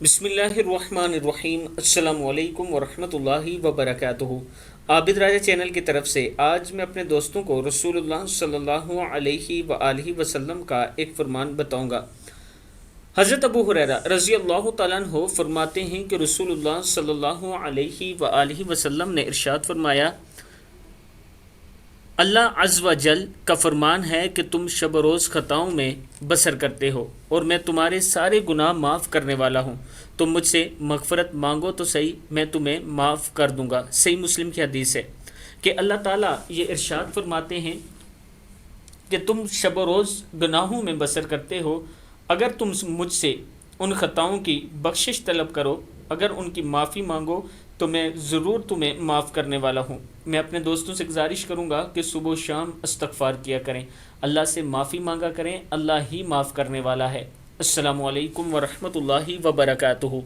بسم اللہ الرحمن الرحیم، السلام علیکم ورحمۃ اللہ وبرکاتہ۔ عابد راجہ چینل کی طرف سے آج میں اپنے دوستوں کو رسول اللہ صلی اللہ علیہ وآلہ وسلم کا ایک فرمان بتاؤں گا۔ حضرت ابو ہریرہ رضی اللہ تعالیٰ عنہ فرماتے ہیں کہ رسول اللہ صلی اللہ علیہ وآلہ وسلم نے ارشاد فرمایا، اللہ عز و جل کا فرمان ہے کہ تم شب و روز خطاؤں میں بسر کرتے ہو اور میں تمہارے سارے گناہ معاف کرنے والا ہوں۔ تم مجھ سے مغفرت مانگو تو صحیح، میں تمہیں معاف کر دوں گا۔ صحیح مسلم کی حدیث ہے کہ اللہ تعالیٰ یہ ارشاد فرماتے ہیں کہ تم شب و روز گناہوں میں بسر کرتے ہو، اگر تم مجھ سے ان خطاؤں کی بخشش طلب کرو، اگر ان کی معافی مانگو تو میں ضرور تمہیں معاف کرنے والا ہوں۔ میں اپنے دوستوں سے گزارش کروں گا کہ صبح و شام استغفار کیا کریں، اللہ سے معافی مانگا کریں، اللہ ہی معاف کرنے والا ہے۔ السلام علیکم ورحمۃ اللہ وبرکاتہ۔